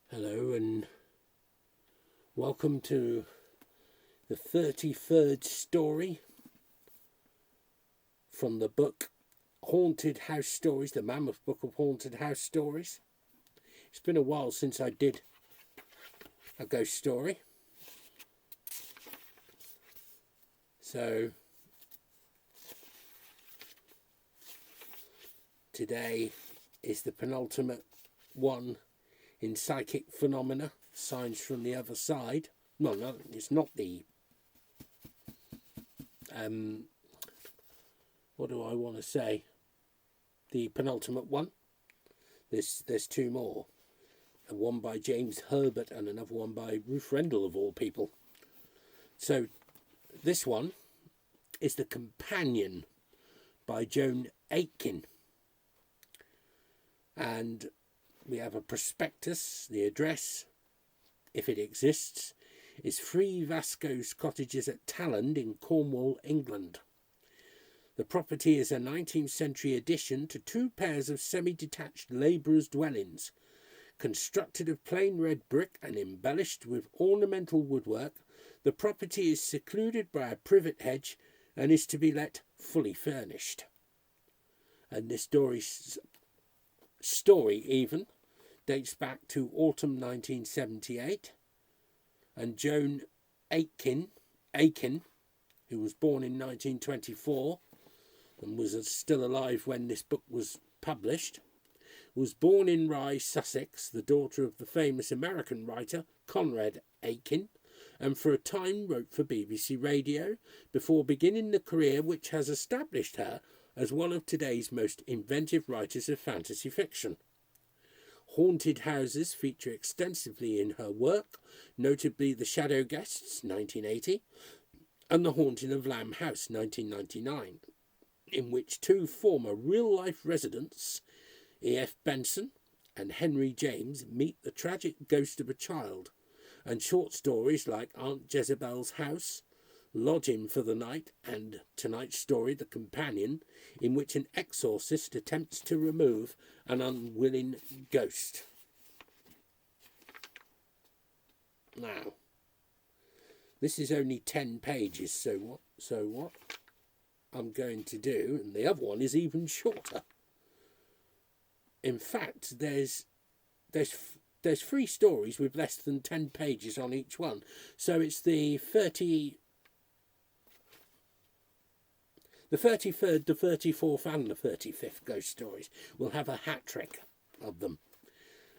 Hello and welcome to the 33rd story from the book Haunted House Stories, the Mammoth book of Haunted House Stories. It's been a while since I did a ghost story. So today is the penultimate one in psychic phenomena, signs from the other side. Well, no, it's not the what do I want to say? The penultimate one. There's two more. One by James Herbert and another one by Ruth Rendell, of all people. So this one is The Companion by Joan Aiken. And we have a prospectus. The address, if it exists, is 3 Vasco's Cottages at Talland in Cornwall, England. The property is a 19th century addition to 2 pairs of semi-detached labourers' dwellings. Constructed of plain red brick and embellished with ornamental woodwork, the property is secluded by a privet hedge and is to be let fully furnished. And this story even dates back to autumn 1978, and Joan Aiken, who was born in 1924 and was still alive when this book was published, was born in Rye, Sussex, the daughter of the famous American writer Conrad Aiken, and for a time wrote for BBC Radio before beginning the career which has established her as one of today's most inventive writers of fantasy fiction. Haunted houses feature extensively in her work, notably The Shadow Guests, 1980, and The Haunting of Lamb House, 1999, in which 2 former real-life residents, E.F. Benson and Henry James, meet the tragic ghost of a child, and short stories like Aunt Jezebel's House, Lodging for the Night, and tonight's story, The Companion, in which an exorcist attempts to remove an unwilling ghost. Now, this is only 10 pages, so what I'm going to do, and the other one is even shorter. In fact, there's 3 stories with less than 10 pages on each one, so it's the 33rd, the 34th and the 35th ghost stories. We'll have a hat trick of them.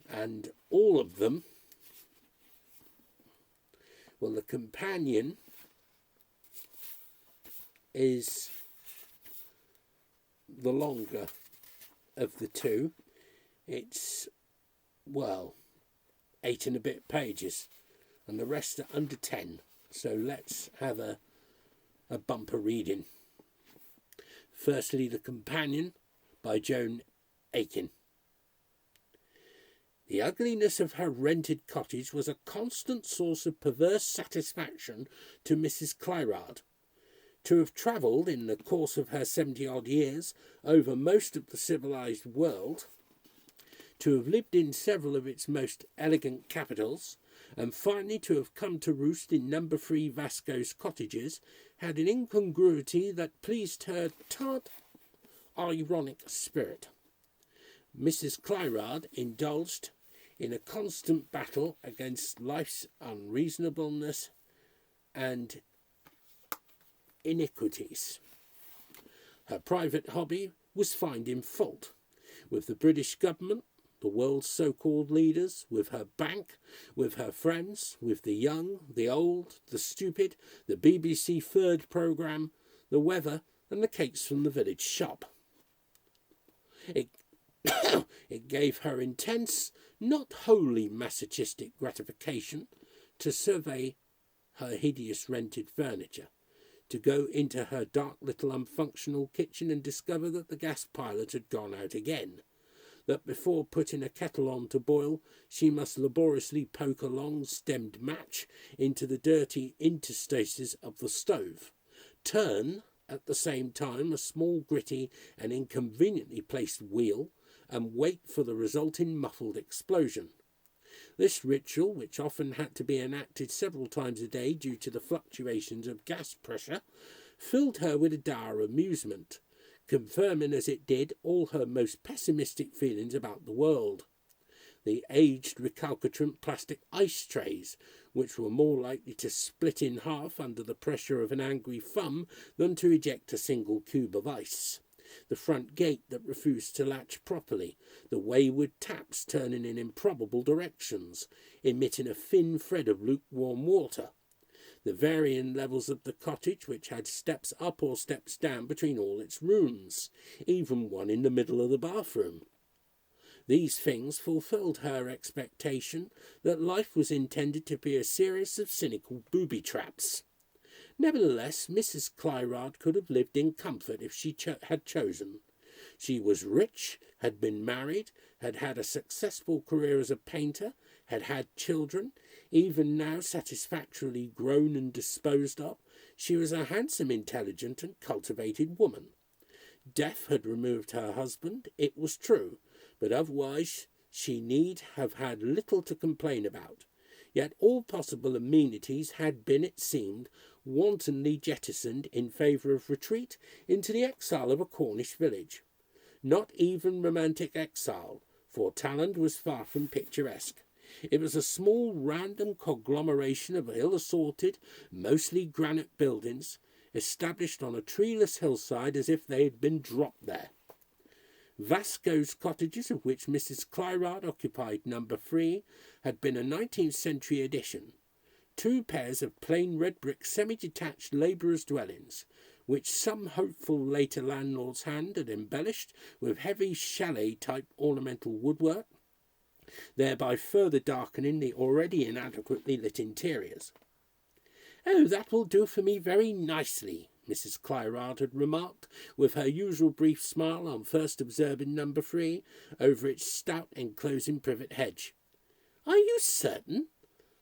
And all of them, well, The Companion is the longer of the 2. It's, 8 and a bit pages, and the rest are under 10. So let's have a bumper reading. Firstly, The Companion by Joan Aiken. The ugliness of her rented cottage was a constant source of perverse satisfaction to Mrs. Clyrard. To have travelled, in the course of her 70-odd years, over most of the civilised world, to have lived in several of its most elegant capitals, and finally to have come to roost in number 3 Vasco's Cottages, had an incongruity that pleased her tart, ironic spirit. Mrs. Clyrard indulged in a constant battle against life's unreasonableness and iniquities. Her private hobby was finding fault with the British government, the world's so-called leaders, with her bank, with her friends, with the young, the old, the stupid, the BBC Third programme, the weather, and the cakes from the village shop. It gave her intense, not wholly masochistic gratification to survey her hideous rented furniture, to go into her dark little unfunctional kitchen and discover that the gas pilot had gone out again, that before putting a kettle on to boil, she must laboriously poke a long-stemmed match into the dirty interstices of the stove, turn, at the same time, a small gritty and inconveniently placed wheel, and wait for the resulting muffled explosion. This ritual, which often had to be enacted several times a day due to the fluctuations of gas pressure, filled her with a dour amusement, confirming as it did all her most pessimistic feelings about the world. The aged recalcitrant plastic ice trays, which were more likely to split in half under the pressure of an angry thumb than to eject a single cube of ice. The front gate that refused to latch properly, the wayward taps turning in improbable directions, emitting a thin thread of lukewarm water. The varying levels of the cottage, which had steps up or steps down between all its rooms, even one in the middle of the bathroom. These things fulfilled her expectation that life was intended to be a series of cynical booby-traps. Nevertheless, Mrs. Clyrard could have lived in comfort if she had chosen. She was rich, had been married, had had a successful career as a painter, had had children, even now satisfactorily grown and disposed of. She was a handsome, intelligent, and cultivated woman. Death had removed her husband, it was true, but otherwise she need have had little to complain about. Yet all possible amenities had been, it seemed, wantonly jettisoned in favour of retreat into the exile of a Cornish village. Not even romantic exile, for Talland was far from picturesque. It was a small random conglomeration of ill-assorted, mostly granite buildings, established on a treeless hillside as if they had been dropped there. Vasco's cottages, of which Mrs. Clyrard occupied number 3, had been a 19th century addition. 2 pairs of plain red brick semi-detached labourers' dwellings, which some hopeful later landlord's hand had embellished with heavy chalet-type ornamental woodwork, thereby further darkening the already inadequately lit interiors. "Oh, that will do for me very nicely," Mrs. Clyrard had remarked, with her usual brief smile on first observing number 3 over its stout enclosing privet hedge. "Are you certain?"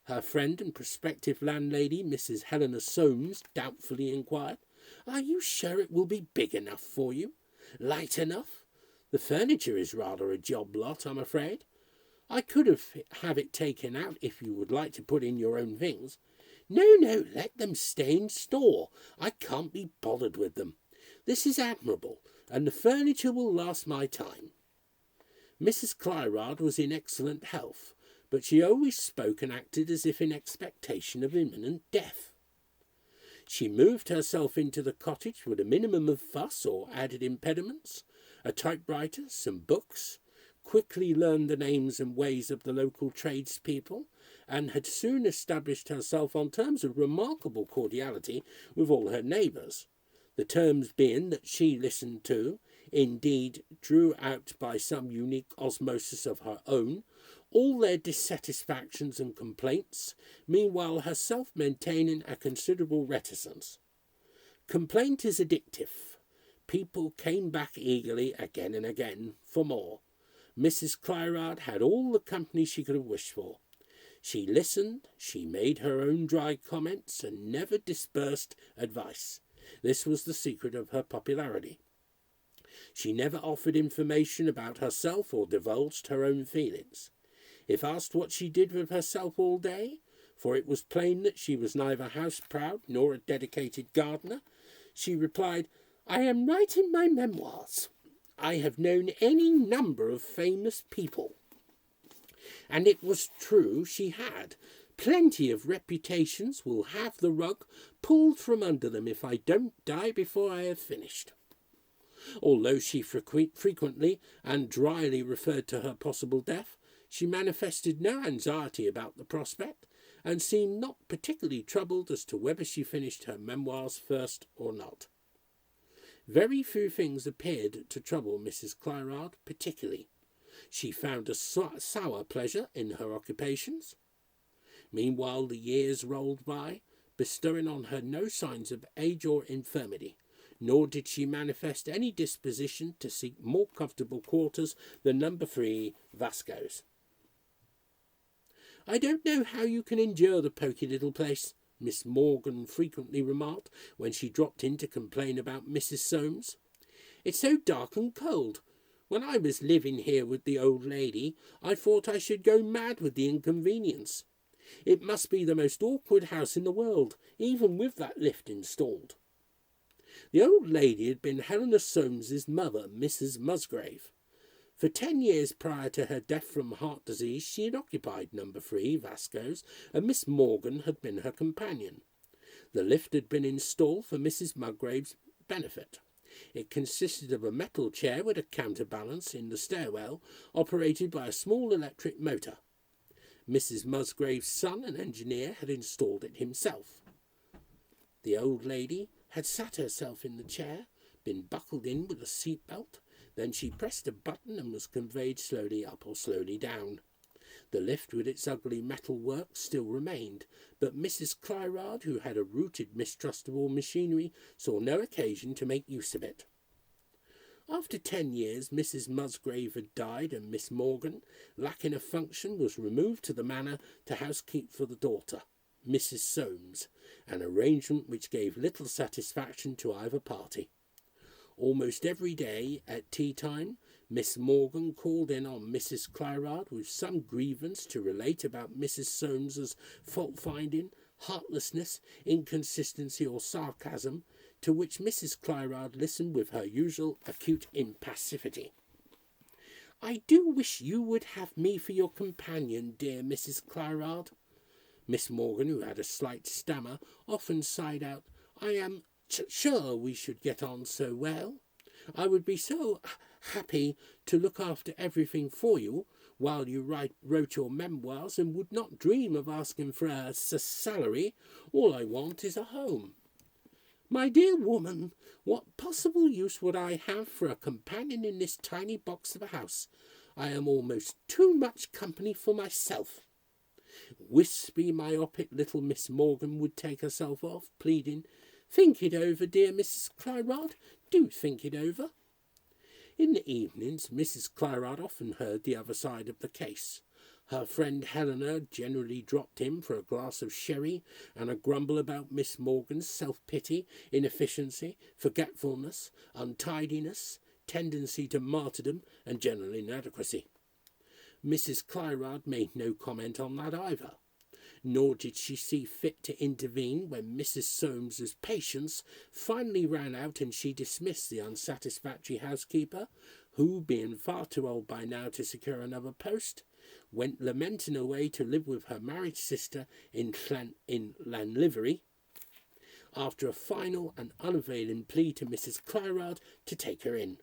her friend and prospective landlady, Mrs. Helena Soames, doubtfully inquired. "Are you sure it will be big enough for you? Light enough? The furniture is rather a job lot, I'm afraid. I could have it taken out if you would like to put in your own things." No, let them stay in store. I can't be bothered with them. This is admirable, and the furniture will last my time." Mrs. Clyrard was in excellent health, but she always spoke and acted as if in expectation of imminent death. She moved herself into the cottage with a minimum of fuss or added impediments, a typewriter, some books, quickly learned the names and ways of the local tradespeople, and had soon established herself on terms of remarkable cordiality with all her neighbours, the terms being that she listened to, indeed drew out by some unique osmosis of her own, all their dissatisfactions and complaints, meanwhile herself maintaining a considerable reticence. Complaint is addictive. People came back eagerly again and again for more. Mrs. Clyrard had all the company she could have wished for. She listened, she made her own dry comments, and never disbursed advice. This was the secret of her popularity. She never offered information about herself or divulged her own feelings. If asked what she did with herself all day, for it was plain that she was neither house-proud nor a dedicated gardener, she replied, "I am writing my memoirs. I have known any number of famous people." And it was true she had. Plenty of reputations will have the rug pulled from under them if I don't die before I have finished. Although she frequently and dryly referred to her possible death, she manifested no anxiety about the prospect, and seemed not particularly troubled as to whether she finished her memoirs first or not. Very few things appeared to trouble Mrs. Clyrard particularly. She found a sour pleasure in her occupations. Meanwhile the years rolled by, bestowing on her no signs of age or infirmity, nor did she manifest any disposition to seek more comfortable quarters than number 3 Vasco's. "I don't know how you can endure the poky little place," Miss Morgan frequently remarked when she dropped in to complain about Mrs. Soames. "It's so dark and cold. When I was living here with the old lady, I thought I should go mad with the inconvenience. It must be the most awkward house in the world, even with that lift installed. The old lady had been Helena Soames's mother, Mrs. Musgrave. For 10 years prior to her death from heart disease, she had occupied number 3, Vasco's, and Miss Morgan had been her companion. The lift had been installed for Mrs. Musgrave's benefit. It consisted of a metal chair with a counterbalance in the stairwell, operated by a small electric motor. Mrs. Musgrave's son, an engineer, had installed it himself. The old lady had sat herself in the chair, been buckled in with a seat belt, then she pressed a button and was conveyed slowly up or slowly down. The lift with its ugly metal work still remained, but Mrs. Clyrard, who had a rooted mistrust of all machinery, saw no occasion to make use of it. After 10 years, Mrs. Musgrave had died, and Miss Morgan, lacking a function, was removed to the manor to housekeep for the daughter, Mrs. Soames, an arrangement which gave little satisfaction to either party. Almost every day at tea time, Miss Morgan called in on Mrs. Clyrard with some grievance to relate about Mrs. Soames's fault-finding, heartlessness, inconsistency or sarcasm, to which Mrs. Clyrard listened with her usual acute impassivity. "I do wish you would have me for your companion, dear Mrs. Clyrard." Miss Morgan, who had a slight stammer, often sighed out, "I am sure we should get on so well. I would be so happy to look after everything for you while you wrote your memoirs, and would not dream of asking for a salary. All I want is a home." "My dear woman, what possible use would I have for a companion in this tiny box of a house? I am almost too much company for myself." Wispy, myopic little Miss Morgan would take herself off, pleading, "Think it over, dear Mrs. Clyrard. Do think it over." In the evenings, Mrs. Clyrard often heard the other side of the case. Her friend Helena generally dropped in for a glass of sherry and a grumble about Miss Morgan's self-pity, inefficiency, forgetfulness, untidiness, tendency to martyrdom, and general inadequacy. Mrs. Clyrard made no comment on that either, nor did she see fit to intervene when Mrs. Soames's patience finally ran out and she dismissed the unsatisfactory housekeeper, who, being far too old by now to secure another post, went lamenting away to live with her married sister in Llanlivery, after a final and unavailing plea to Mrs. Clyrard to take her in.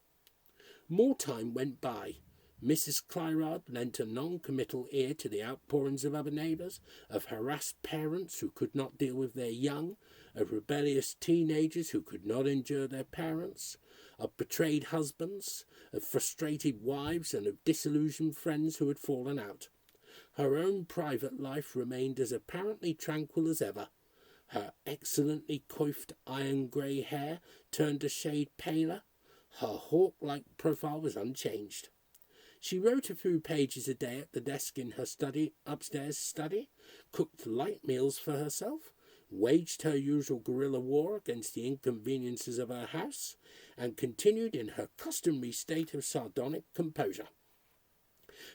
More time went by. Mrs. Clyrard lent a non-committal ear to the outpourings of other neighbours, of harassed parents who could not deal with their young, of rebellious teenagers who could not endure their parents, of betrayed husbands, of frustrated wives, and of disillusioned friends who had fallen out. Her own private life remained as apparently tranquil as ever. Her excellently coiffed iron-grey hair turned a shade paler. Her hawk-like profile was unchanged. She wrote a few pages a day at the desk in her upstairs study, cooked light meals for herself, waged her usual guerrilla war against the inconveniences of her house, and continued in her customary state of sardonic composure.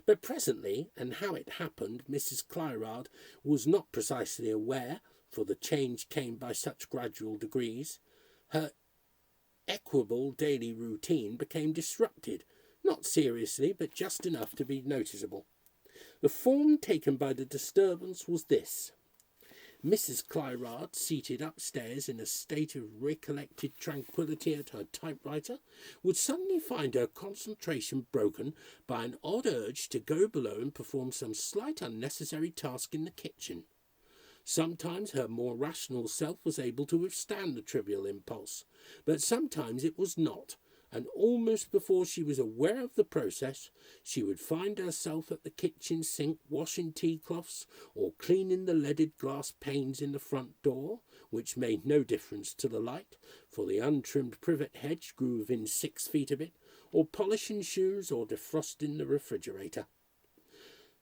But presently, and how it happened, Mrs. Clyrard was not precisely aware, for the change came by such gradual degrees. Her equable daily routine became disrupted, not seriously, but just enough to be noticeable. The form taken by the disturbance was this. Mrs. Clyrard, seated upstairs in a state of recollected tranquillity at her typewriter, would suddenly find her concentration broken by an odd urge to go below and perform some slight unnecessary task in the kitchen. Sometimes her more rational self was able to withstand the trivial impulse, but sometimes it was not, and almost before she was aware of the process, she would find herself at the kitchen sink washing tea cloths or cleaning the leaded glass panes in the front door, which made no difference to the light, for the untrimmed privet hedge grew within 6 feet of it, or polishing shoes or defrosting the refrigerator.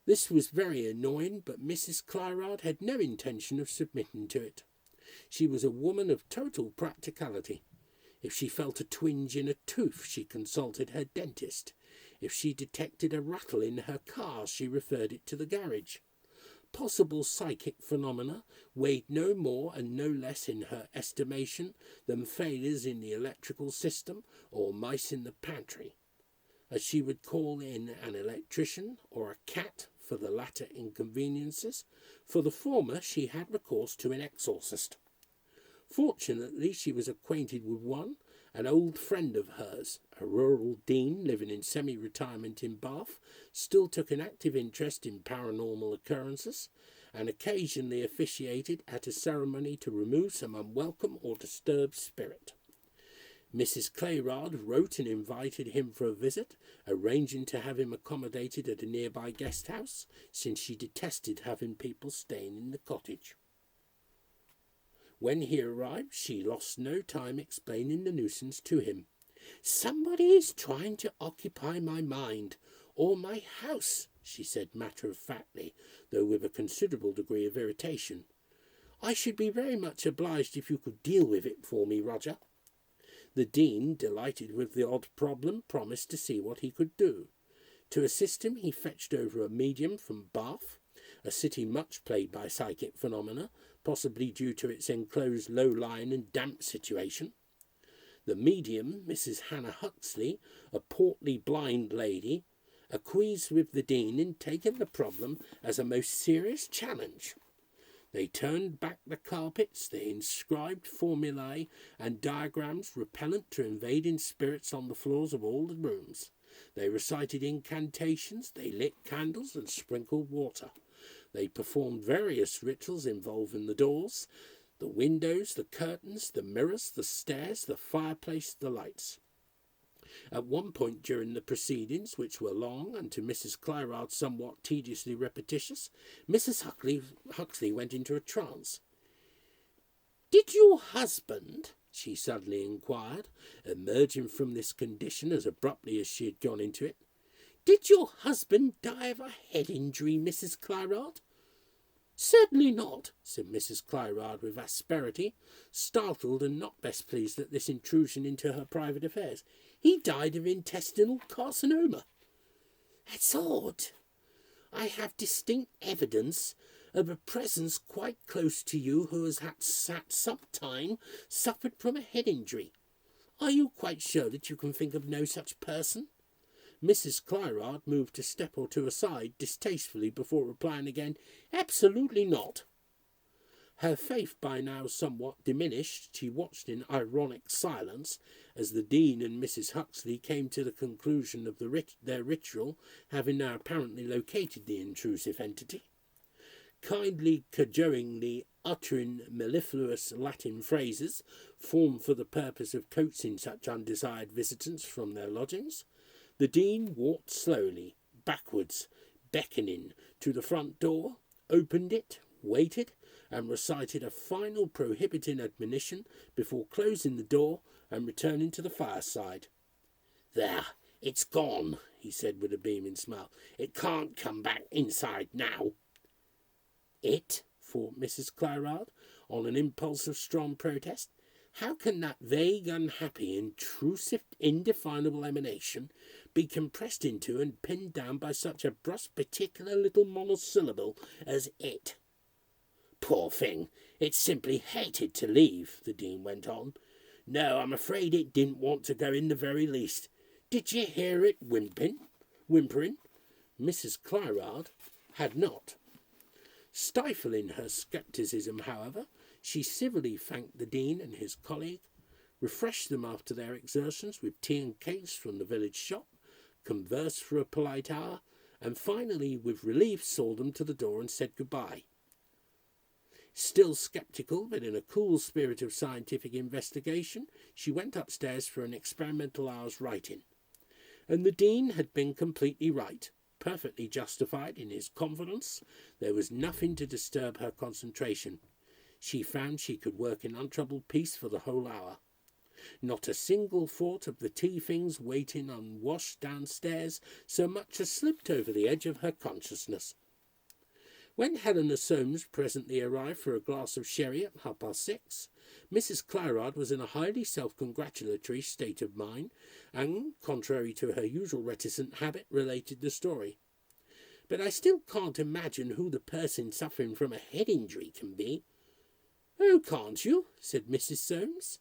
This was very annoying, but Mrs. Clyrard had no intention of submitting to it. She was a woman of total practicality. If she felt a twinge in a tooth, she consulted her dentist. If she detected a rattle in her car, she referred it to the garage. Possible psychic phenomena weighed no more and no less in her estimation than failures in the electrical system or mice in the pantry, as she would call in an electrician or a cat for the latter inconveniences. For the former she had recourse to an exorcist. Fortunately she was acquainted with one, an old friend of hers, a rural dean living in semi-retirement in Bath, still took an active interest in paranormal occurrences and occasionally officiated at a ceremony to remove some unwelcome or disturbed spirit. Mrs. Clayrod wrote and invited him for a visit, arranging to have him accommodated at a nearby guest house, since she detested having people staying in the cottage. When he arrived, she lost no time explaining the nuisance to him. "Somebody is trying to occupy my mind, or my house," she said matter-of-factly, though with a considerable degree of irritation. "I should be very much obliged if you could deal with it for me, Roger." The dean, delighted with the odd problem, promised to see what he could do. To assist him, he fetched over a medium from Bath, a city much plagued by psychic phenomena, possibly due to its enclosed low-lying and damp situation. The medium, Mrs. Hannah Huxley, a portly blind lady, acquiesced with the dean in taking the problem as a most serious challenge. They turned back the carpets, they inscribed formulae and diagrams repellent to invading spirits on the floors of all the rooms. They recited incantations, they lit candles and sprinkled water. They performed various rituals involving the doors, the windows, the curtains, the mirrors, the stairs, the fireplace, the lights. At one point during the proceedings, which were long and to Mrs. Clayrod somewhat tediously repetitious, Mrs. Huxley went into a trance. "Did your husband," she suddenly inquired, emerging from this condition as abruptly as she had gone into it, "did your husband die of a head injury, Mrs. Clayrod?" "Certainly not," said Mrs. Clayrod with asperity, startled and not best pleased at this intrusion into her private affairs. "He died of intestinal carcinoma." "That's odd. I have distinct evidence of a presence quite close to you who has at some time suffered from a head injury. Are you quite sure that you can think of no such person?" Mrs. Clayrod moved a step or two aside distastefully before replying again, "Absolutely not." Her faith by now somewhat diminished, she watched in ironic silence as the dean and Mrs. Huxley came to the conclusion of their ritual, having now apparently located the intrusive entity. Kindly cajolingly uttering mellifluous Latin phrases formed for the purpose of coaxing such undesired visitants from their lodgings, the dean walked slowly, backwards, beckoning, to the front door, opened it, waited, and recited a final prohibiting admonition before closing the door and returning to the fireside. "There, it's gone," he said with a beaming smile. "It can't come back inside now." "It?" thought Mrs. Clayrod, on an impulse of strong protest. How can that vague, unhappy, intrusive, indefinable emanation be compressed into and pinned down by such a brusque, particular little monosyllable as "it"? "Poor thing, it simply hated to leave," the dean went on. "No, I'm afraid it didn't want to go in the very least. Did you hear it whimpering?" Mrs. Clayrod had not. Stifling her scepticism, however, she civilly thanked the dean and his colleague, refreshed them after their exertions with tea and cakes from the village shop, conversed for a polite hour, and finally with relief saw them to the door and said goodbye. Still sceptical, but in a cool spirit of scientific investigation, she went upstairs for an experimental hour's writing. And the dean had been completely right, perfectly justified in his confidence. There was nothing to disturb her concentration. She found she could work in untroubled peace for the whole hour. Not a single thought of the tea things waiting unwashed downstairs so much as slipped over the edge of her consciousness. When Helena Soames presently arrived for a glass of sherry at 6:30, Mrs. Clyrard was in a highly self-congratulatory state of mind, and, contrary to her usual reticent habit, related the story. "But I still can't imagine who the person suffering from a head injury can be." "Oh, can't you?" said Mrs. Soames,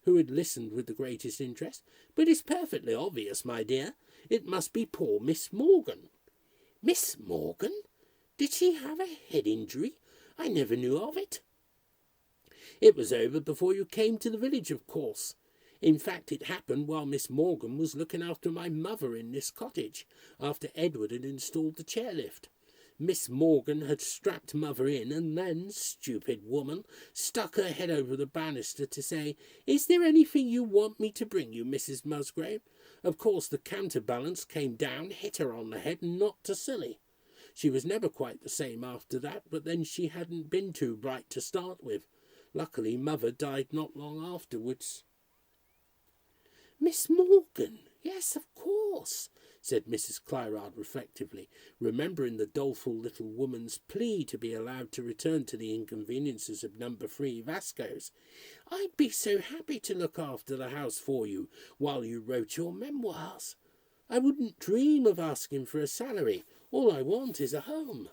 who had listened with the greatest interest. "But it's perfectly obvious, my dear. It must be poor Miss Morgan." "Miss Morgan? Did she have a head injury? I never knew of it." "It was over before you came to the village, of course. In fact, it happened while Miss Morgan was looking after my mother in this cottage, after Edward had installed the chairlift. Miss Morgan had strapped mother in, and then, stupid woman, stuck her head over the banister to say, 'Is there anything you want me to bring you, Mrs. Musgrave?' Of course the counterbalance came down, hit her on the head, and knocked her silly. She was never quite the same after that, but then she hadn't been too bright to start with. Luckily mother died not long afterwards." "Miss Morgan? Yes, of course," said Mrs. Clyrard reflectively, remembering the doleful little woman's plea to be allowed to return to the inconveniences of number 3 Vasco's. "I'd be so happy to look after the house for you while you wrote your memoirs. I wouldn't dream of asking for a salary. All I want is a home."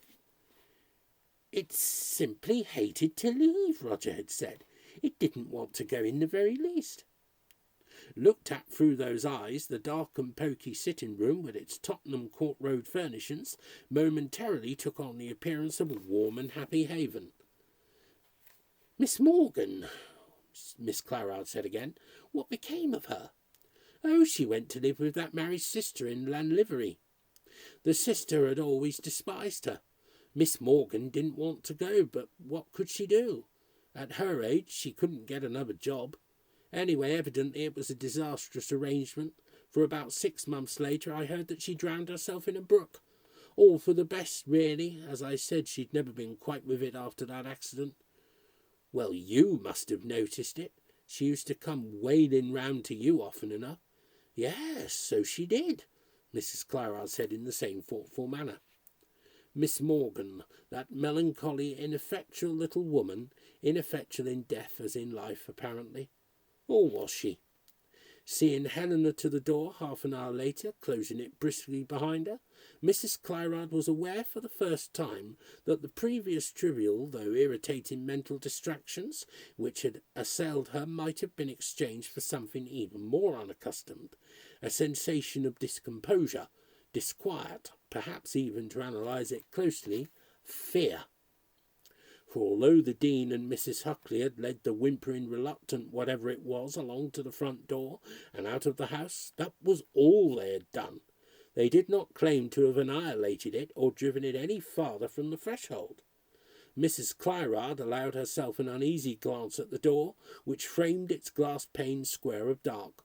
"It simply hated to leave," Roger had said. "It didn't want to go in the very least." Looked at through those eyes, the dark and poky sitting-room, with its Tottenham Court Road furnishings, momentarily took on the appearance of a warm and happy haven. "Miss Morgan," Miss Clyrard said again. "What became of her?" "Oh, she went to live with that married sister in Lanlivery. The sister had always despised her. Miss Morgan didn't want to go, but what could she do? At her age she couldn't get another job. Anyway, evidently it was a disastrous arrangement, for about 6 months later I heard that she drowned herself in a brook. All for the best, really. As I said, she'd never been quite with it after that accident." "Well, you must have noticed it. She used to come wailing round to you often enough." "Yes, so she did," Mrs. Clyrard said in the same thoughtful manner. Miss Morgan, that melancholy, ineffectual little woman, ineffectual in death as in life, apparently. Or was she? Seeing Helena to the door half an hour later, closing it briskly behind her, Mrs. Clyrard was aware for the first time that the previous trivial, though irritating mental distractions which had assailed her might have been exchanged for something even more unaccustomed, a sensation of discomposure, disquiet, perhaps even, to analyse it closely, fear. For although the Dean and Mrs. Huckley had led the whimpering, reluctant whatever it was along to the front door and out of the house, that was all they had done. They did not claim to have annihilated it or driven it any farther from the threshold. Mrs. Clyrard allowed herself an uneasy glance at the door, which framed its glass-paned square of dark.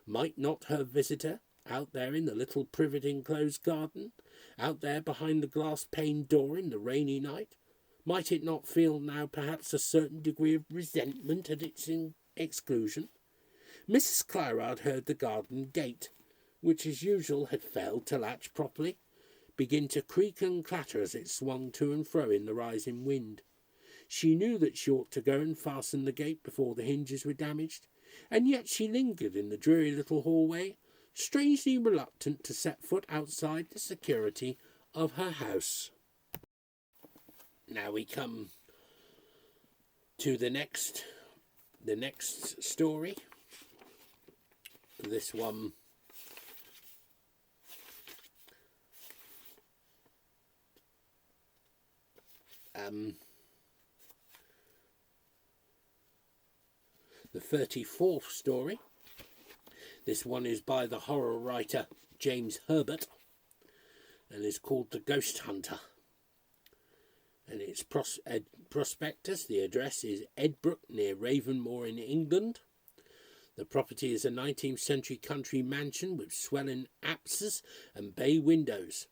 Might not her visitor, out there in the little privet-enclosed garden, out there behind the glass-paned door in the rainy night, might it not feel now perhaps a certain degree of resentment at its exclusion? Mrs. Clyrard heard the garden gate, which as usual had failed to latch properly, begin to creak and clatter as it swung to and fro in the rising wind. She knew that she ought to go and fasten the gate before the hinges were damaged, and yet she lingered in the dreary little hallway, strangely reluctant to set foot outside the security of her house. Now we come to the next story. This one the 34th story. This one is by the horror writer James Herbert and is called The Ghost Hunter. And its prospectus, the address is Edbrook near Ravenmoor in England. The property is a 19th century country mansion with swelling apses and bay windows.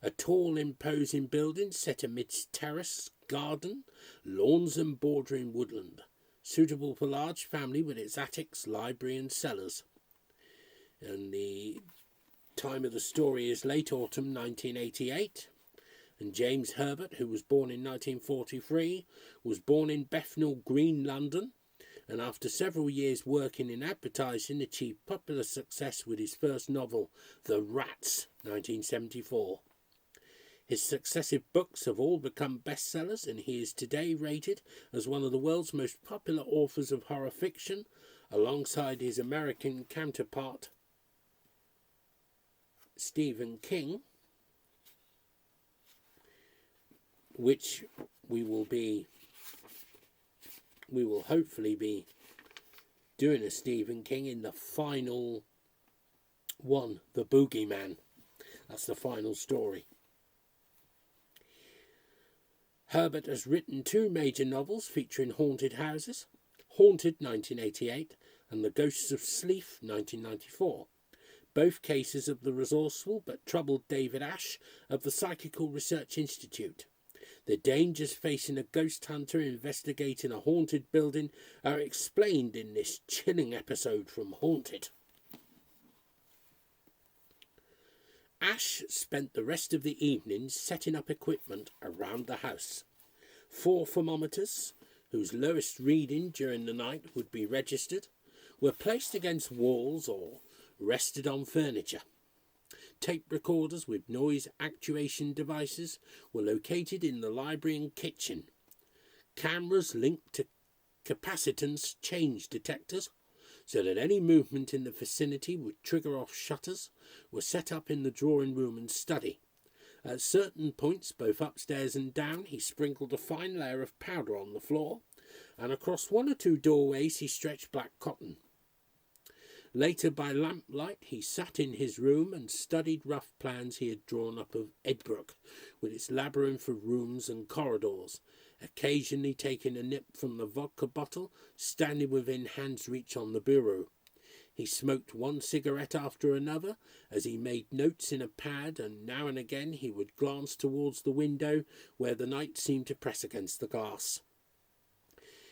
A tall, imposing building set amidst terrace, garden, lawns and bordering woodland, suitable for large family with its attics, library and cellars. And the time of the story is late autumn 1988. And James Herbert, who was born in 1943, was born in Bethnal Green, London, and after several years working in advertising achieved popular success with his first novel, The Rats, 1974. His successive books have all become bestsellers, and he is today rated as one of the world's most popular authors of horror fiction, alongside his American counterpart Stephen King, which we will hopefully be doing a Stephen King in the final one, The Boogeyman. That's the final story. Herbert has written 2 major novels featuring haunted houses, Haunted 1988 and The Ghosts of Sleaf 1994, both cases of the resourceful but troubled David Ash of the Psychical Research Institute. The dangers facing a ghost hunter investigating a haunted building are explained in this chilling episode from Haunted. Ash spent the rest of the evening setting up equipment around the house. 4 thermometers, whose lowest reading during the night would be registered, were placed against walls or rested on furniture. Tape recorders with noise actuation devices were located in the library and kitchen. Cameras linked to capacitance change detectors, so that any movement in the vicinity would trigger off shutters, were set up in the drawing room and study. At certain points, both upstairs and down, he sprinkled a fine layer of powder on the floor, and across 1 or 2 doorways he stretched black cotton. Later, by lamplight, he sat in his room and studied rough plans he had drawn up of Edbrook, with its labyrinth of rooms and corridors, occasionally taking a nip from the vodka bottle standing within hand's reach on the bureau. He smoked 1 cigarette after another as he made notes in a pad, and now and again he would glance towards the window where the night seemed to press against the glass.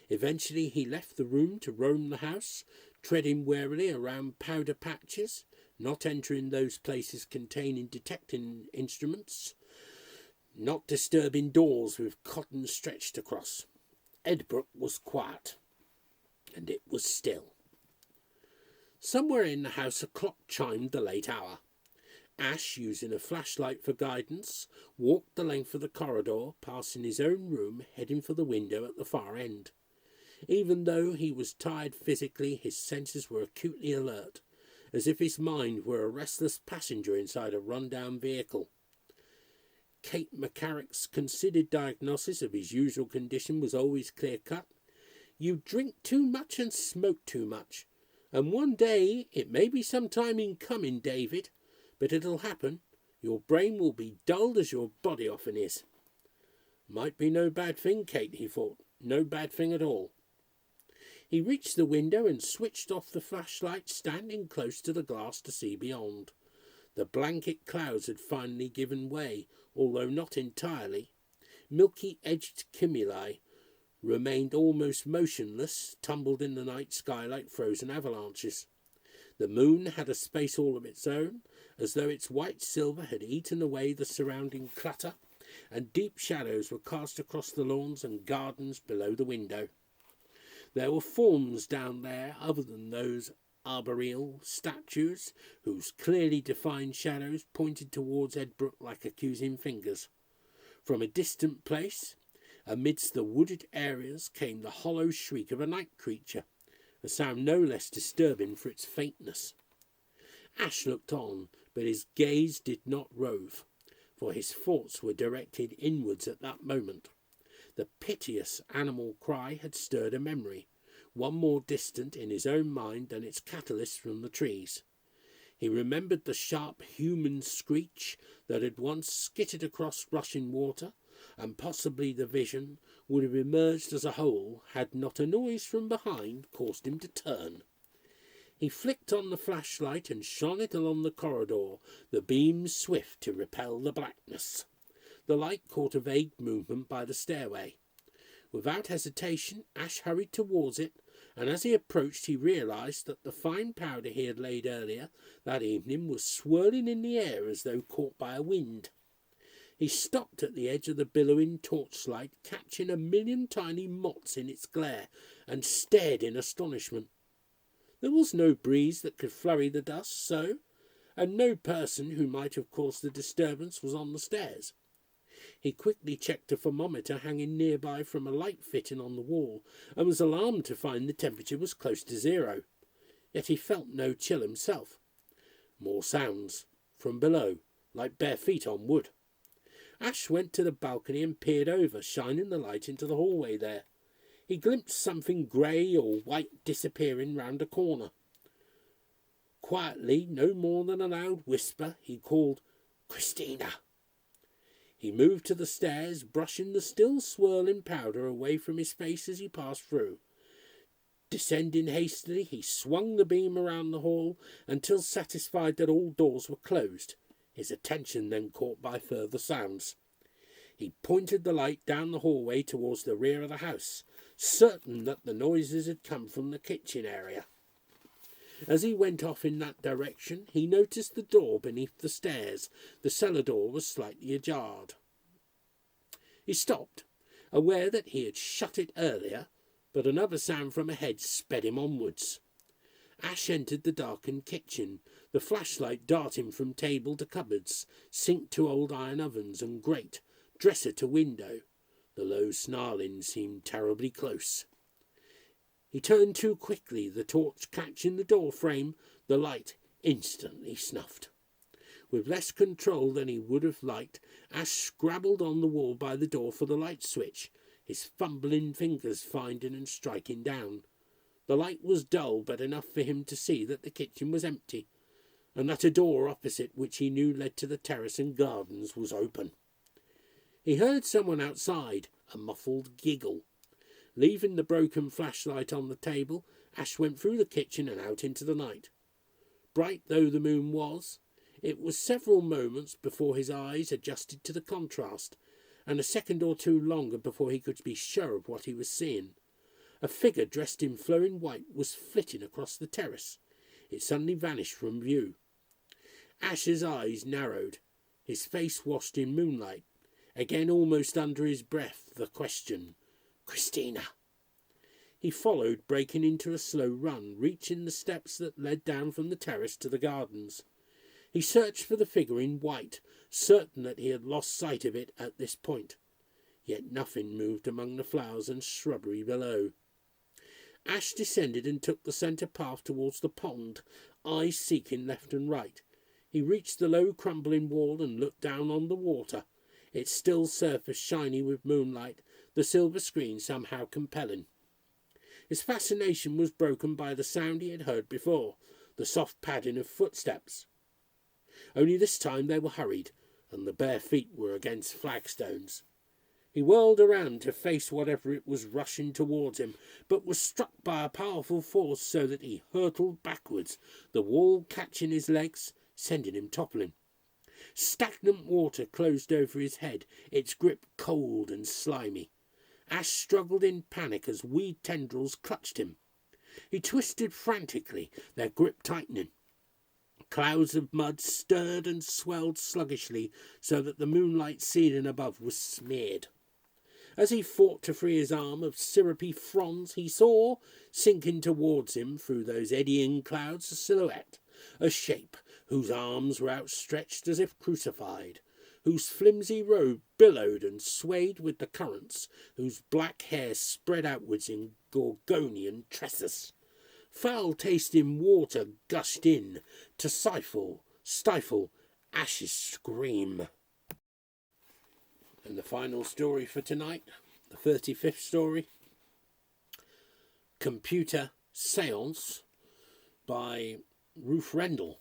Eventually he left the room to roam the house, treading warily around powder patches, not entering those places containing detecting instruments, not disturbing doors with cotton stretched across. Edbrook was quiet, and it was still. Somewhere in the house a clock chimed the late hour. Ash, using a flashlight for guidance, walked the length of the corridor, passing his own room, heading for the window at the far end. Even though he was tired physically, his senses were acutely alert, as if his mind were a restless passenger inside a run-down vehicle. Kate McCarrick's considered diagnosis of his usual condition was always clear-cut. You drink too much and smoke too much, and one day, it may be some time in coming, David, but it'll happen. Your brain will be dulled as your body often is. Might be no bad thing, Kate, he thought. No bad thing at all. He reached the window and switched off the flashlight, standing close to the glass to see beyond. The blanket clouds had finally given way, although not entirely. Milky-edged cumuli remained almost motionless, tumbled in the night sky like frozen avalanches. The moon had a space all of its own, as though its white silver had eaten away the surrounding clutter, and deep shadows were cast across the lawns and gardens below the window. There were forms down there other than those arboreal statues, whose clearly defined shadows pointed towards Edbrook like accusing fingers. From a distant place, amidst the wooded areas, came the hollow shriek of a night creature, a sound no less disturbing for its faintness. Ash looked on, but his gaze did not rove, for his thoughts were directed inwards at that moment. The piteous animal cry had stirred a memory, one more distant in his own mind than its catalyst from the trees. He remembered the sharp human screech that had once skittered across rushing water, and possibly the vision would have emerged as a whole had not a noise from behind caused him to turn. He flicked on the flashlight and shone it along the corridor, the beam swift to repel the blackness. The light caught a vague movement by the stairway. Without hesitation, Ash hurried towards it, and as he approached he realized that the fine powder he had laid earlier that evening was swirling in the air as though caught by a wind. He stopped at the edge of the billowing torchlight, catching a million tiny motes in its glare, and stared in astonishment. There was no breeze that could flurry the dust so, and no person who might have caused the disturbance was on the stairs. He quickly checked a thermometer hanging nearby from a light fitting on the wall, and was alarmed to find the temperature was close to 0. Yet he felt no chill himself. More sounds, from below, like bare feet on wood. Ash went to the balcony and peered over, shining the light into the hallway there. He glimpsed something grey or white disappearing round a corner. Quietly, no more than a loud whisper, he called, "Christina!" He moved to the stairs, brushing the still swirling powder away from his face as he passed through. Descending hastily, he swung the beam around the hall until satisfied that all doors were closed, his attention then caught by further sounds. He pointed the light down the hallway towards the rear of the house, certain that the noises had come from the kitchen area. As he went off in that direction, he noticed the door beneath the stairs. The cellar door was slightly ajar. He stopped, aware that he had shut it earlier, but another sound from ahead sped him onwards. Ash entered the darkened kitchen, the flashlight darting from table to cupboards, sink to old iron ovens and grate, dresser to window. The low snarling seemed terribly close. He turned too quickly, the torch catching the door frame, the light instantly snuffed. With less control than he would have liked, Ash scrabbled on the wall by the door for the light switch, his fumbling fingers finding and striking down. The light was dull, but enough for him to see that the kitchen was empty, and that a door opposite, which he knew led to the terrace and gardens, was open. He heard someone outside, a muffled giggle. Leaving the broken flashlight on the table, Ash went through the kitchen and out into the night. Bright though the moon was, it was several moments before his eyes adjusted to the contrast, and a second or two longer before he could be sure of what he was seeing. A figure dressed in flowing white was flitting across the terrace. It suddenly vanished from view. Ash's eyes narrowed, his face washed in moonlight. Again, almost under his breath, the question, "Christina!" He followed, breaking into a slow run, reaching the steps that led down from the terrace to the gardens. He searched for the figure in white, certain that he had lost sight of it at this point. Yet nothing moved among the flowers and shrubbery below. Ash descended and took the centre path towards the pond, eyes seeking left and right. He reached the low crumbling wall and looked down on the water, its still surface shiny with moonlight, the silver screen somehow compelling. His fascination was broken by the sound he had heard before, the soft padding of footsteps. Only this time they were hurried, and the bare feet were against flagstones. He whirled around to face whatever it was rushing towards him, but was struck by a powerful force so that he hurtled backwards, the wall catching his legs, sending him toppling. Stagnant water closed over his head, its grip cold and slimy. Ash struggled in panic as weed tendrils clutched him. He twisted frantically, their grip tightening. Clouds of mud stirred and swelled sluggishly so that the moonlight ceiling above was smeared. As he fought to free his arm of syrupy fronds, he saw, sinking towards him through those eddying clouds, a silhouette, a shape whose arms were outstretched as if crucified, whose flimsy robe billowed and swayed with the currents, whose black hair spread outwards in Gorgonian tresses. Foul-tasting water gushed in to stifle Ash's scream. And the final story for tonight, the 35th story, Computer Seance by Ruth Rendell.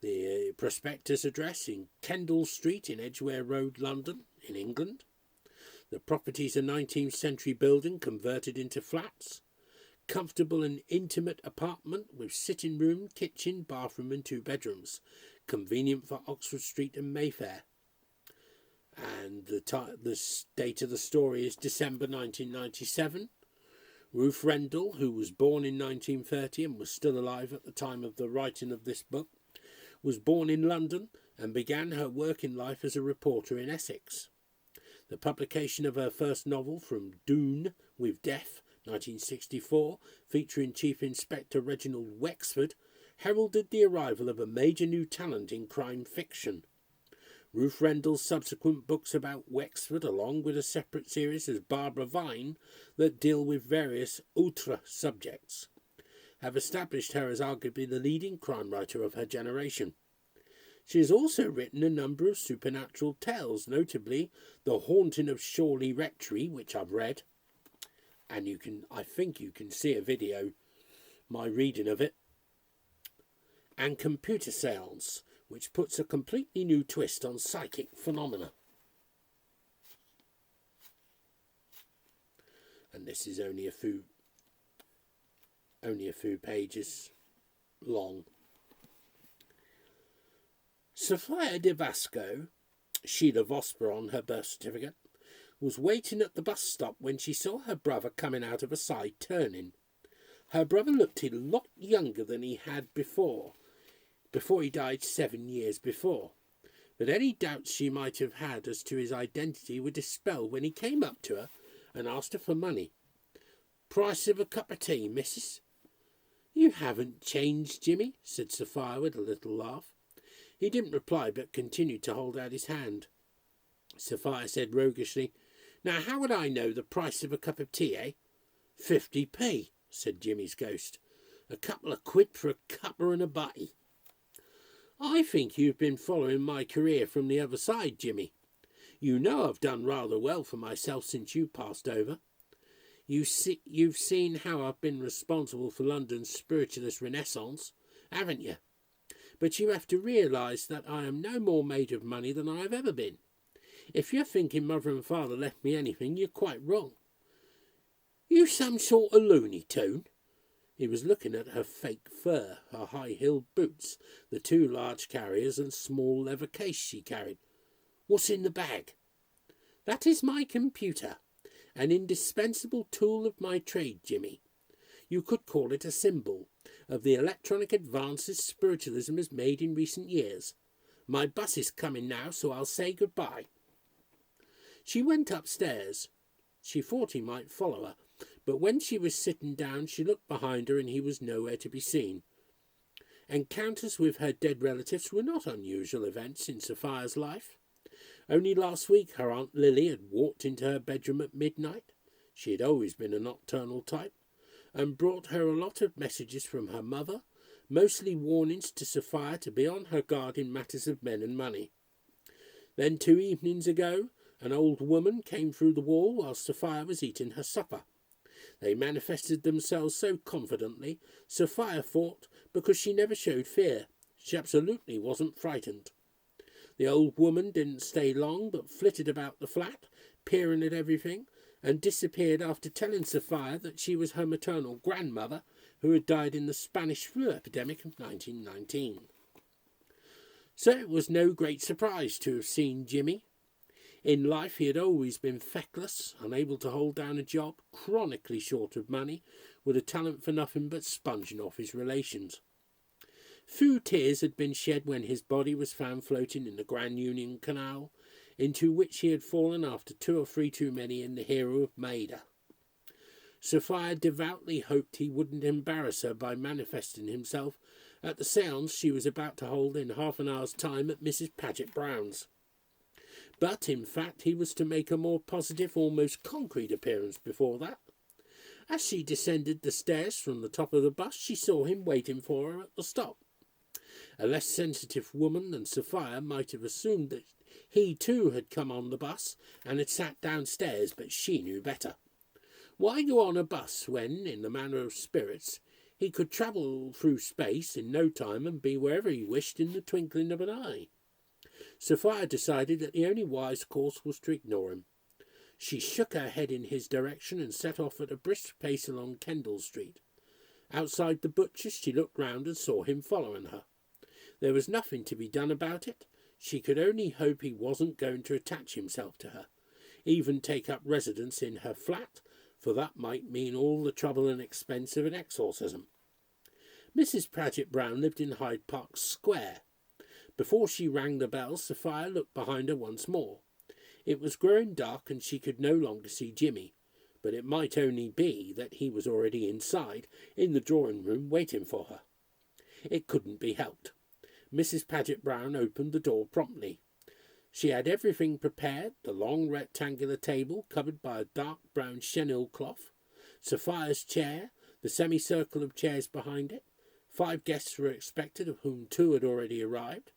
The prospectus address in Kendall Street in Edgware Road, London, in England. The property is a 19th century building converted into flats. Comfortable and intimate apartment with sitting room, kitchen, bathroom and 2 bedrooms. Convenient for Oxford Street and Mayfair. And the date of the story is December 1997. Ruth Rendell, who was born in 1930 and was still alive at the time of the writing of this book, was born in London and began her working life as a reporter in Essex. The publication of her first novel, From Doon with Death, 1964, featuring Chief Inspector Reginald Wexford, heralded the arrival of a major new talent in crime fiction. Ruth Rendell's subsequent books about Wexford, along with a separate series as Barbara Vine that deal with various outre subjects, have established her as arguably the leading crime writer of her generation. She has also written a number of supernatural tales, notably The Haunting of Shawley Rectory, which I've read, and I think you can see a video, my reading of it, and Computer Seance, which puts a completely new twist on psychic phenomena. And this is only a few pages long. Sophia de Vasco, Sheila Vosper on her birth certificate, was waiting at the bus stop when she saw her brother coming out of a side turning. Her brother looked a lot younger than he had before he died 7 years before, but any doubts she might have had as to his identity were dispelled when he came up to her and asked her for money. "Price of a cup of tea, missus?" "You haven't changed, Jimmy," said Sophia with a little laugh. He didn't reply, but continued to hold out his hand. Sophia said roguishly, "Now how would I know the price of a cup of tea, eh?" 50p, said Jimmy's ghost. "A couple of quid for a cuppa and a butty." "I think you've been following my career from the other side, Jimmy. You know I've done rather well for myself since you passed over. You've seen how I've been responsible for London's spiritualist renaissance, haven't you? But you have to realise that I am no more made of money than I have ever been. If you're thinking Mother and Father left me anything, you're quite wrong." "You some sort of Looney Tune?" He was looking at her fake fur, her high-heeled boots, the 2 large carriers and small leather case she carried. "What's in the bag?" "That is my computer, an indispensable tool of my trade, Jimmy. You could call it a symbol of the electronic advances spiritualism has made in recent years. My bus is coming now, so I'll say goodbye." She went upstairs. She thought he might follow her, but when she was sitting down she looked behind her and he was nowhere to be seen. Encounters with her dead relatives were not unusual events in Sophia's life. Only last week her Aunt Lily had walked into her bedroom at midnight. She had always been a nocturnal type, and brought her a lot of messages from her mother, mostly warnings to Sophia to be on her guard in matters of men and money. Then 2 evenings ago, an old woman came through the wall while Sophia was eating her supper. They manifested themselves so confidently, Sophia thought, because she never showed fear. She absolutely wasn't frightened. The old woman didn't stay long, but flitted about the flat, peering at everything, and disappeared after telling Sophia that she was her maternal grandmother, who had died in the Spanish flu epidemic of 1919. So it was no great surprise to have seen Jimmy. In life he had always been feckless, unable to hold down a job, chronically short of money, with a talent for nothing but sponging off his relations. Few tears had been shed when his body was found floating in the Grand Union Canal, into which he had fallen after 2 or 3 too many in the hero of Maida. Sophia devoutly hoped he wouldn't embarrass her by manifesting himself at the séance she was about to hold in half an hour's time at Mrs. Paget Brown's. But, in fact, he was to make a more positive, almost concrete appearance before that. As she descended the stairs from the top of the bus, she saw him waiting for her at the stop. A less sensitive woman than Sophia might have assumed that he too had come on the bus and had sat downstairs, but she knew better. Why go on a bus when, in the manner of spirits, he could travel through space in no time and be wherever he wished in the twinkling of an eye? Sophia decided that the only wise course was to ignore him. She shook her head in his direction and set off at a brisk pace along Kendall Street. Outside the butcher's she looked round and saw him following her. There was nothing to be done about it. She could only hope he wasn't going to attach himself to her, even take up residence in her flat, for that might mean all the trouble and expense of an exorcism. Mrs. Paget Brown lived in Hyde Park Square, Before she rang the bell, Sophia looked behind her once more. It was growing dark and she could no longer see Jimmy, but it might only be that he was already inside, in the drawing-room, waiting for her. It couldn't be helped. Mrs. Paget Brown opened the door promptly. She had everything prepared, the long rectangular table covered by a dark brown chenille cloth, Sophia's chair, the semicircle of chairs behind it. 5 guests were expected, of whom 2 had already arrived.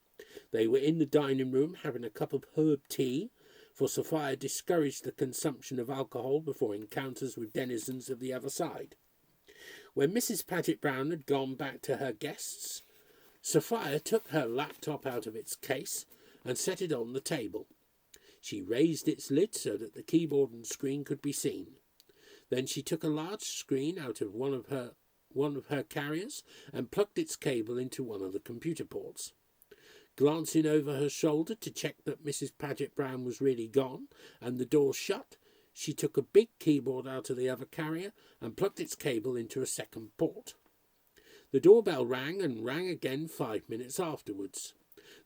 They were in the dining room having a cup of herb tea, for Sophia discouraged the consumption of alcohol before encounters with denizens of the other side. When Mrs. Paget Brown had gone back to her guests, Sophia took her laptop out of its case and set it on the table. She raised its lid so that the keyboard and screen could be seen. Then she took a large screen out of one of her carriers and plugged its cable into one of the computer ports. Glancing over her shoulder to check that Mrs. Paget Brown was really gone and the door shut, she took a big keyboard out of the other carrier and plugged its cable into a second port. The doorbell rang and rang again 5 minutes afterwards.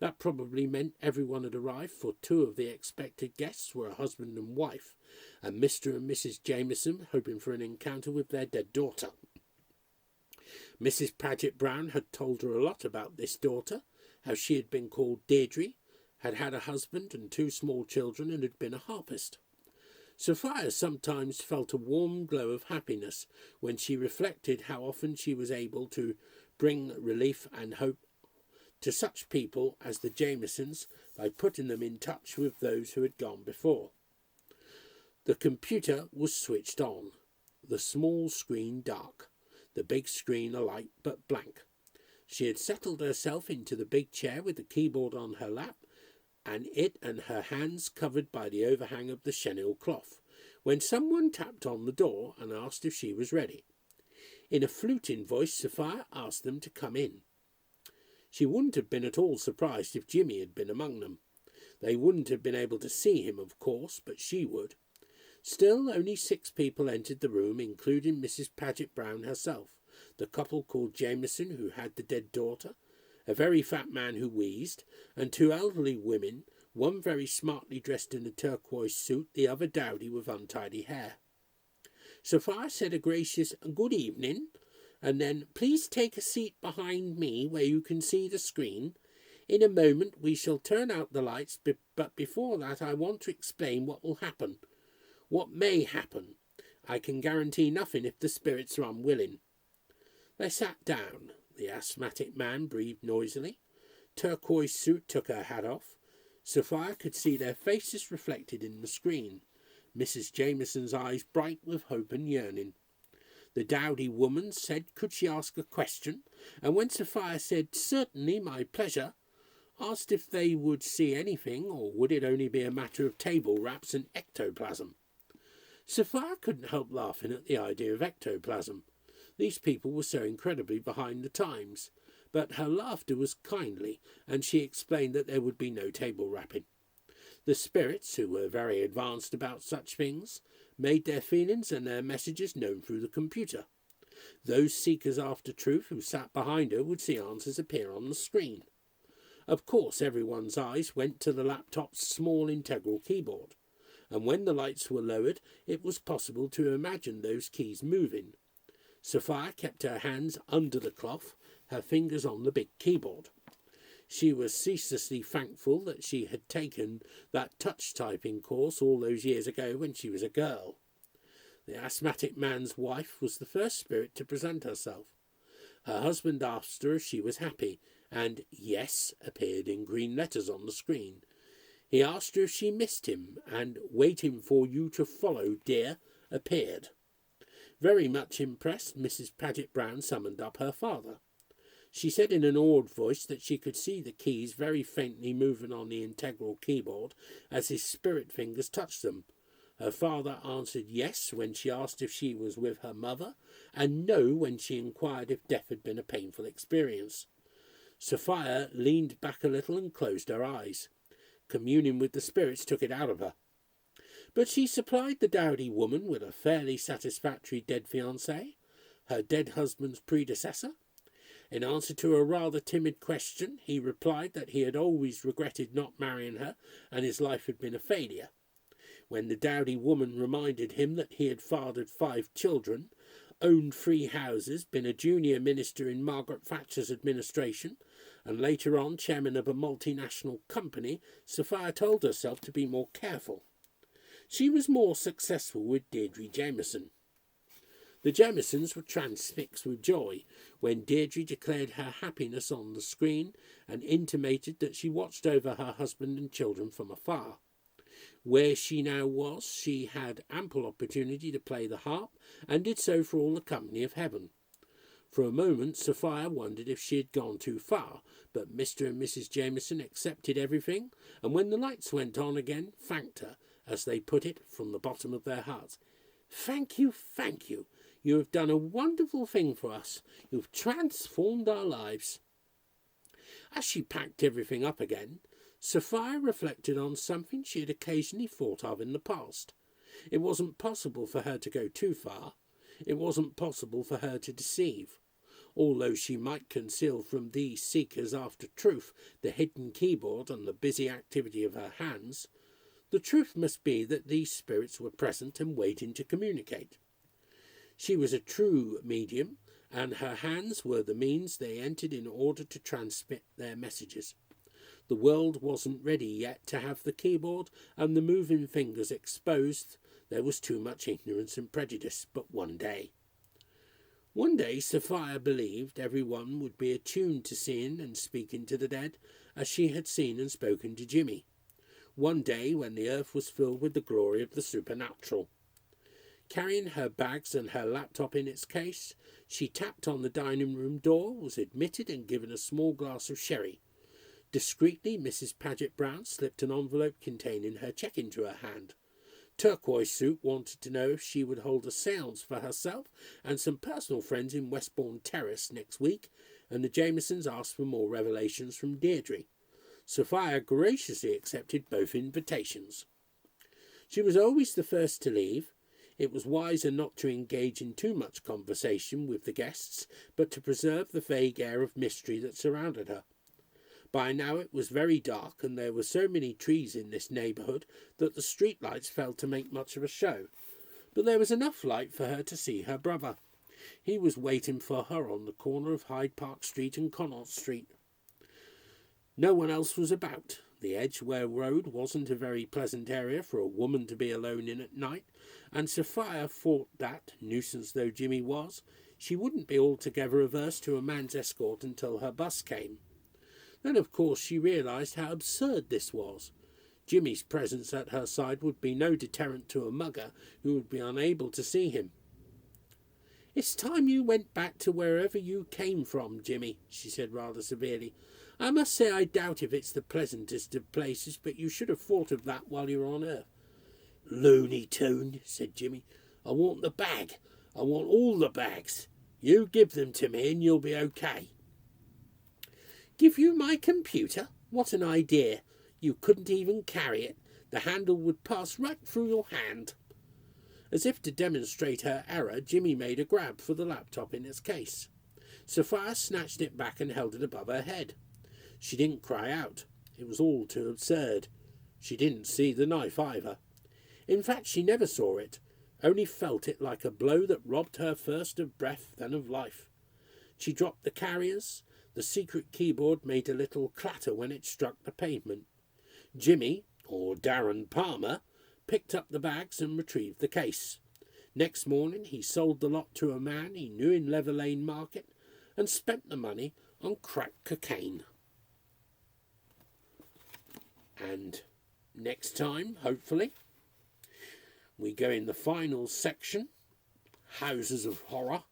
That probably meant everyone had arrived, for 2 of the expected guests were a husband and wife, and Mr. and Mrs. Jameson hoping for an encounter with their dead daughter. Mrs. Paget Brown had told her a lot about this daughter, how she had been called Deirdre, had had a husband and 2 small children, and had been a harpist. Sophia sometimes felt a warm glow of happiness when she reflected how often she was able to bring relief and hope to such people as the Jamesons by putting them in touch with those who had gone before. The computer was switched on, the small screen dark, the big screen alight but blank. She had settled herself into the big chair with the keyboard on her lap, and her hands covered by the overhang of the chenille cloth, when someone tapped on the door and asked if she was ready. In a fluting voice, Sophia asked them to come in. She wouldn't have been at all surprised if Jimmy had been among them. They wouldn't have been able to see him, of course, but she would. Still, only 6 people entered the room, including Mrs. Paget Brown herself, the couple called Jameson who had the dead daughter, a very fat man who wheezed, and 2 elderly women, one very smartly dressed in a turquoise suit, the other dowdy with untidy hair. Sophia said a gracious "good evening," and then, "Please take a seat behind me where you can see the screen. In a moment we shall turn out the lights, but before that I want to explain what will happen. What may happen. I can guarantee nothing if the spirits are unwilling." They sat down. The asthmatic man breathed noisily. Turquoise suit took her hat off. Sophia could see their faces reflected in the screen. Mrs. Jameson's eyes bright with hope and yearning. The dowdy woman said could she ask a question, and when Sophia said "Certainly, my pleasure," asked if they would see anything, or would it only be a matter of table wraps and ectoplasm. Sophia couldn't help laughing at the idea of ectoplasm. These people were so incredibly behind the times, but her laughter was kindly, and she explained that there would be no table wrapping. The spirits, who were very advanced about such things, made their feelings and their messages known through the computer. Those seekers after truth who sat behind her would see answers appear on the screen. Of course, everyone's eyes went to the laptop's small integral keyboard, and when the lights were lowered, it was possible to imagine those keys moving. Sophia kept her hands under the cloth, her fingers on the big keyboard. She was ceaselessly thankful that she had taken that touch-typing course all those years ago when she was a girl. The asthmatic man's wife was the first spirit to present herself. Her husband asked her if she was happy, and "yes" appeared in green letters on the screen. He asked her if she missed him, and "waiting for you to follow, dear" appeared. Very much impressed, Mrs. Paget Brown summoned up her father. She said in an awed voice that she could see the keys very faintly moving on the integral keyboard as his spirit fingers touched them. Her father answered yes when she asked if she was with her mother, and no when she inquired if death had been a painful experience. Sophia leaned back a little and closed her eyes. Communing with the spirits took it out of her. But she supplied the dowdy woman with a fairly satisfactory dead fiancé, her dead husband's predecessor. In answer to a rather timid question, he replied that he had always regretted not marrying her and his life had been a failure. When the dowdy woman reminded him that he had fathered 5 children, owned 3 houses, been a junior minister in Margaret Thatcher's administration, and later on chairman of a multinational company, Sophia told herself to be more careful. She was more successful with Deirdre Jameson. The Jamisons were transfixed with joy when Deirdre declared her happiness on the screen and intimated that she watched over her husband and children from afar. Where she now was, she had ample opportunity to play the harp, and did so for all the company of heaven. For a moment Sophia wondered if she had gone too far, but Mr. and Mrs. Jameson accepted everything, and when the lights went on again, thanked her, as they put it, from the bottom of their hearts. "Thank you, thank you. You have done a wonderful thing for us. You've transformed our lives." As she packed everything up again, Sophia reflected on something she had occasionally thought of in the past. It wasn't possible for her to go too far. It wasn't possible for her to deceive. Although she might conceal from these seekers after truth the hidden keyboard and the busy activity of her hands, the truth must be that these spirits were present and waiting to communicate. She was a true medium, and her hands were the means they entered in order to transmit their messages. The world wasn't ready yet to have the keyboard and the moving fingers exposed. There was too much ignorance and prejudice. But one day Sophia believed everyone would be attuned to seeing and speaking to the dead, as she had seen and spoken to Jimmy. One day when the earth was filled with the glory of the supernatural. Carrying her bags and her laptop in its case, she tapped on the dining room door, was admitted and given a small glass of sherry. Discreetly, Mrs. Paget Brown slipped an envelope containing her cheque into her hand. Turquoise Soup wanted to know if she would hold a séance for herself and some personal friends in Westbourne Terrace next week, and the Jamesons asked for more revelations from Deirdre. Sophia graciously accepted both invitations. She was always the first to leave. It was wiser not to engage in too much conversation with the guests, but to preserve the vague air of mystery that surrounded her. By now it was very dark, and there were so many trees in this neighbourhood that the street lights failed to make much of a show. But there was enough light for her to see her brother. He was waiting for her on the corner of Hyde Park Street and Connaught Street. No one else was about. The Edgware Road wasn't a very pleasant area for a woman to be alone in at night, and Sophia thought that, nuisance though Jimmy was, she wouldn't be altogether averse to a man's escort until her bus came. Then, of course, she realised how absurd this was. Jimmy's presence at her side would be no deterrent to a mugger who would be unable to see him. "It's time you went back to wherever you came from, Jimmy," she said rather severely. "I must say I doubt if it's the pleasantest of places, but you should have thought of that while you were on earth." "Looney Toon," said Jimmy. "I want the bag. I want all the bags. You give them to me and you'll be okay." "Give you my computer? What an idea. You couldn't even carry it. The handle would pass right through your hand." As if to demonstrate her error, Jimmy made a grab for the laptop in its case. Sophia snatched it back and held it above her head. She didn't cry out. It was all too absurd. She didn't see the knife either. In fact, she never saw it, only felt it like a blow that robbed her first of breath, then of life. She dropped the carriers. The secret keyboard made a little clatter when it struck the pavement. Jimmy, or Darren Palmer, picked up the bags and retrieved the case. Next morning he sold the lot to a man he knew in Leather Lane Market and spent the money on crack cocaine. And next time, hopefully, we go in the final section, Houses of Horror,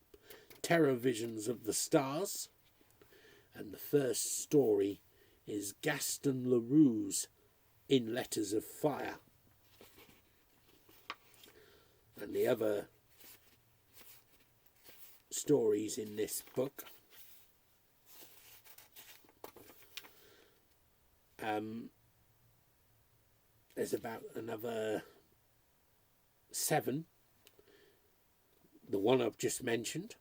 Terror Visions of the Stars, and the first story is Gaston Leroux's In Letters of Fire. And the other stories in this book there's about another 7. The one I've just mentioned,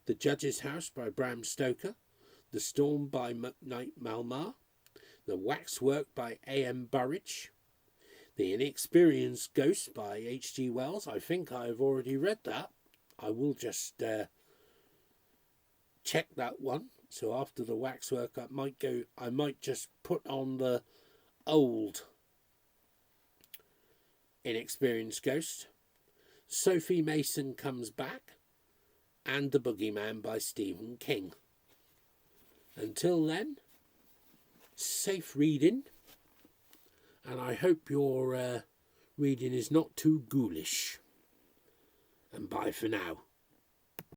The Judge's House by Bram Stoker, The Storm by McKnight Malmar, The Waxwork by A.M. Burridge, The Inexperienced Ghost by H.G. Wells. I think I've already read that. I will just check that one. So after The Waxwork, I might just put on the old Inexperienced Ghost. Sophie Mason Comes Back, and The Boogeyman by Stephen King. Until then, safe reading, and I hope your reading is not too ghoulish. And bye for now.